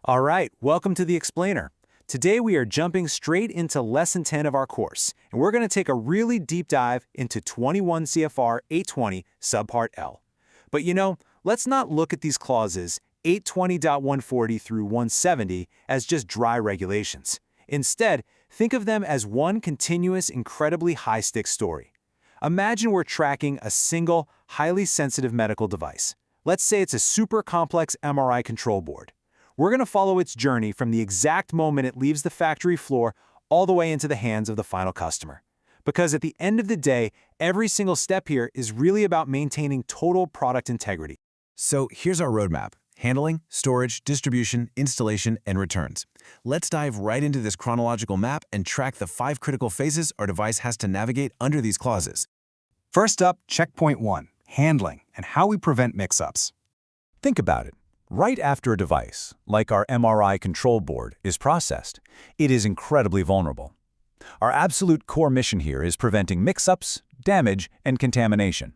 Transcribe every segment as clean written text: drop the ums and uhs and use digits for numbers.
All right, welcome to the Explainer. Today we are jumping straight into Lesson 10 of our course, and we're going to take a really deep dive into 21 CFR 820 Subpart L. But let's not look at these clauses 820.140 through 170 as just dry regulations. Instead, think of them as one continuous, incredibly high-stakes story. Imagine we're tracking a single, highly sensitive medical device. Let's say it's a super complex MRI control board. We're going to follow its journey from the exact moment it leaves the factory floor all the way into the hands of the final customer. Because at the end of the day, every single step here is really about maintaining total product integrity. So here's our roadmap: handling, storage, distribution, installation, and returns. Let's dive right into this chronological map and track the 5 critical phases our device has to navigate under these clauses. First up, checkpoint 1, handling, and how we prevent mix-ups. Think about it. Right after a device, like our MRI control board, is processed, it is incredibly vulnerable. Our absolute core mission here is preventing mix-ups, damage, and contamination.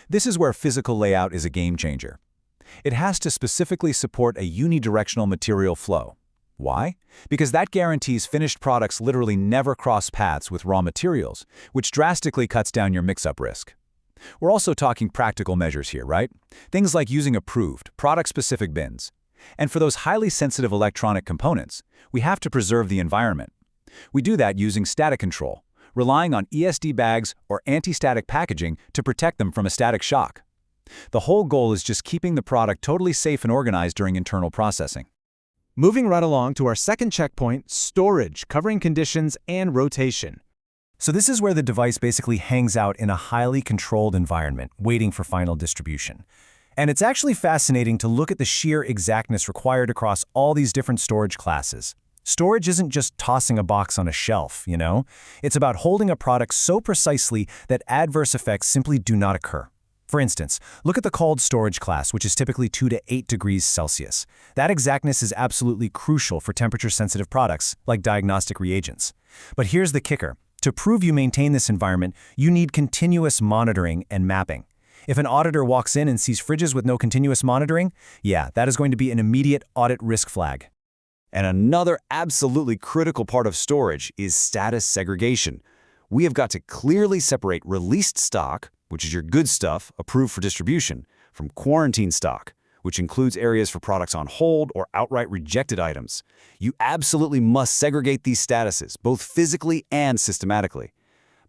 This is where physical layout is a game changer. It has to specifically support a unidirectional material flow. Why? Because that guarantees finished products literally never cross paths with raw materials, which drastically cuts down your mix-up risk. We're also talking practical measures here, right? Things like using approved, product-specific bins. And for those highly sensitive electronic components, we have to preserve the environment. We do that using static control, relying on ESD bags or anti-static packaging to protect them from a static shock. The whole goal is just keeping the product totally safe and organized during internal processing. Moving right along to our second checkpoint, storage, covering conditions and rotation. So this is where the device basically hangs out in a highly controlled environment, waiting for final distribution. And it's actually fascinating to look at the sheer exactness required across all these different storage classes. Storage isn't just tossing a box on a shelf, It's about holding a product so precisely that adverse effects simply do not occur. For instance, look at the cold storage class, which is typically 2 to 8 degrees Celsius. That exactness is absolutely crucial for temperature-sensitive products, like diagnostic reagents. But here's the kicker. To prove you maintain this environment, you need continuous monitoring and mapping. If an auditor walks in and sees fridges with no continuous monitoring, that is going to be an immediate audit risk flag. And another absolutely critical part of storage is status segregation. We have got to clearly separate released stock, which is your good stuff approved for distribution, from quarantine stock, which includes areas for products on hold or outright rejected items. You absolutely must segregate these statuses, both physically and systematically.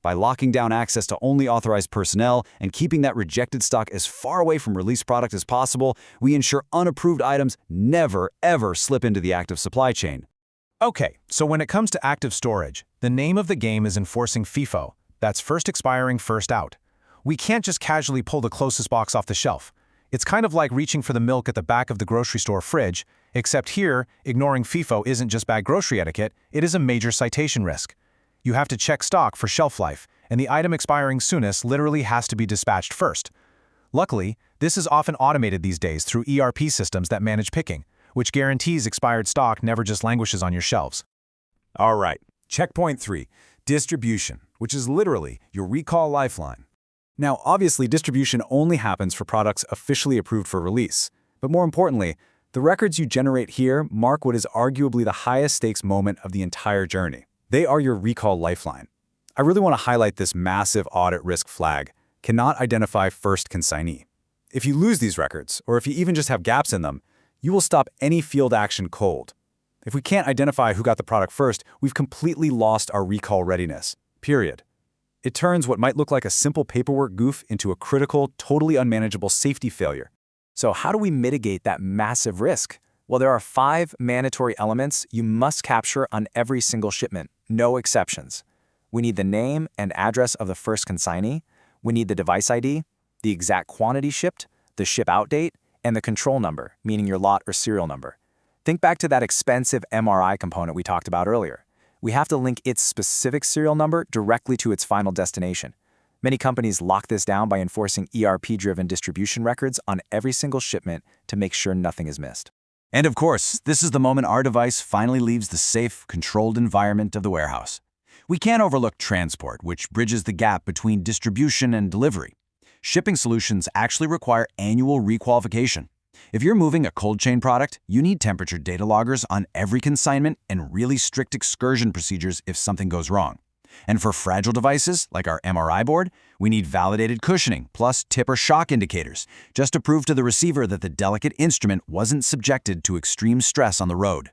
By locking down access to only authorized personnel and keeping that rejected stock as far away from released product as possible, we ensure unapproved items never, ever slip into the active supply chain. Okay, so when it comes to active storage, the name of the game is enforcing FIFO. That's first expiring, first out. We can't just casually pull the closest box off the shelf. It's kind of like reaching for the milk at the back of the grocery store fridge, except here, ignoring FIFO isn't just bad grocery etiquette, it is a major citation risk. You have to check stock for shelf life, and the item expiring soonest literally has to be dispatched first. Luckily, this is often automated these days through ERP systems that manage picking, which guarantees expired stock never just languishes on your shelves. All right, checkpoint 3, distribution, which is literally your recall lifeline. Now, obviously, distribution only happens for products officially approved for release. But more importantly, the records you generate here mark what is arguably the highest stakes moment of the entire journey. They are your recall lifeline. I really want to highlight this massive audit risk flag: cannot identify first consignee. If you lose these records, or if you even just have gaps in them, you will stop any field action cold. If we can't identify who got the product first, we've completely lost our recall readiness. Period. It turns what might look like a simple paperwork goof into a critical, totally unmanageable safety failure. So how do we mitigate that massive risk? Well, there are 5 mandatory elements you must capture on every single shipment, no exceptions. We need the name and address of the first consignee, we need the device ID, the exact quantity shipped, the ship out date, and the control number, meaning your lot or serial number. Think back to that expensive MRI component we talked about earlier. We have to link its specific serial number directly to its final destination. Many companies lock this down by enforcing ERP-driven distribution records on every single shipment to make sure nothing is missed. And of course, this is the moment our device finally leaves the safe, controlled environment of the warehouse. We can't overlook transport, which bridges the gap between distribution and delivery. Shipping solutions actually require annual requalification. If you're moving a cold chain product, you need temperature data loggers on every consignment and really strict excursion procedures if something goes wrong. And for fragile devices, like our MRI board, we need validated cushioning, plus tip or shock indicators, just to prove to the receiver that the delicate instrument wasn't subjected to extreme stress on the road.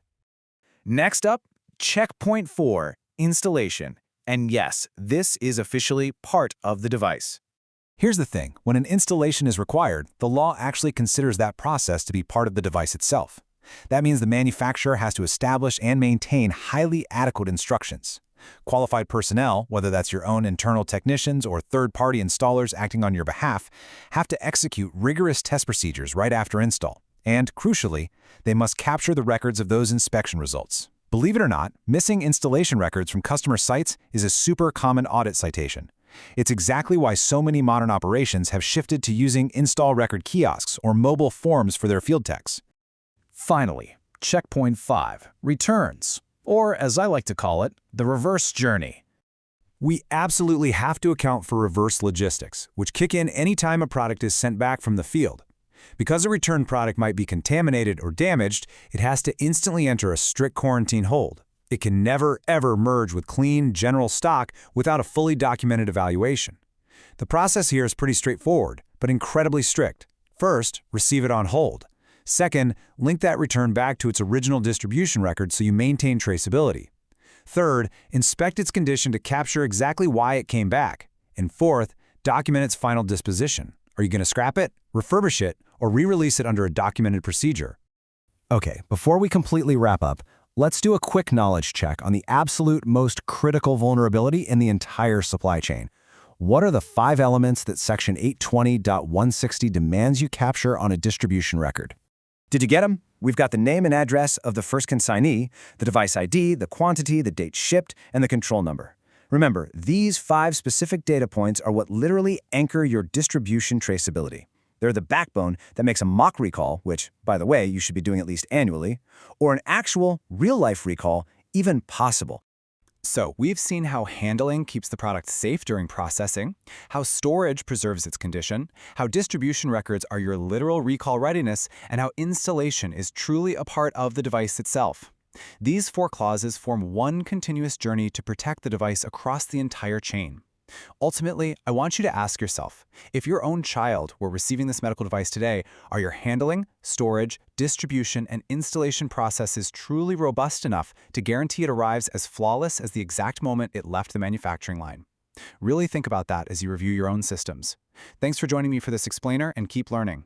Next up, checkpoint 4, installation. And yes, this is officially part of the device. Here's the thing, when an installation is required, the law actually considers that process to be part of the device itself. That means the manufacturer has to establish and maintain highly adequate instructions. Qualified personnel, whether that's your own internal technicians or third-party installers acting on your behalf, have to execute rigorous test procedures right after install. And, crucially, they must capture the records of those inspection results. Believe it or not, missing installation records from customer sites is a super common audit citation. It's exactly why so many modern operations have shifted to using install record kiosks or mobile forms for their field techs. Finally, checkpoint 5, returns. Or, as I like to call it, the reverse journey. We absolutely have to account for reverse logistics, which kick in anytime a product is sent back from the field. Because a returned product might be contaminated or damaged, it has to instantly enter a strict quarantine hold. It can never, ever merge with clean, general stock without a fully documented evaluation. The process here is pretty straightforward, but incredibly strict. First, receive it on hold. Second, link that return back to its original distribution record so you maintain traceability. Third, inspect its condition to capture exactly why it came back. And fourth, document its final disposition. Are you going to scrap it, refurbish it, or re-release it under a documented procedure? Okay, before we completely wrap up, let's do a quick knowledge check on the absolute most critical vulnerability in the entire supply chain. What are the 5 elements that Section 820.160 demands you capture on a distribution record? Did you get them? We've got the name and address of the first consignee, the device ID, the quantity, the date shipped, and the control number. Remember, these 5 specific data points are what literally anchor your distribution traceability. They're the backbone that makes a mock recall, which, by the way, you should be doing at least annually, or an actual, real-life recall even possible. So, we've seen how handling keeps the product safe during processing, how storage preserves its condition, how distribution records are your literal recall readiness, and how installation is truly a part of the device itself. These 4 clauses form one continuous journey to protect the device across the entire chain. Ultimately, I want you to ask yourself, if your own child were receiving this medical device today, are your handling, storage, distribution, and installation processes truly robust enough to guarantee it arrives as flawless as the exact moment it left the manufacturing line? Really think about that as you review your own systems. Thanks for joining me for this explainer, and keep learning.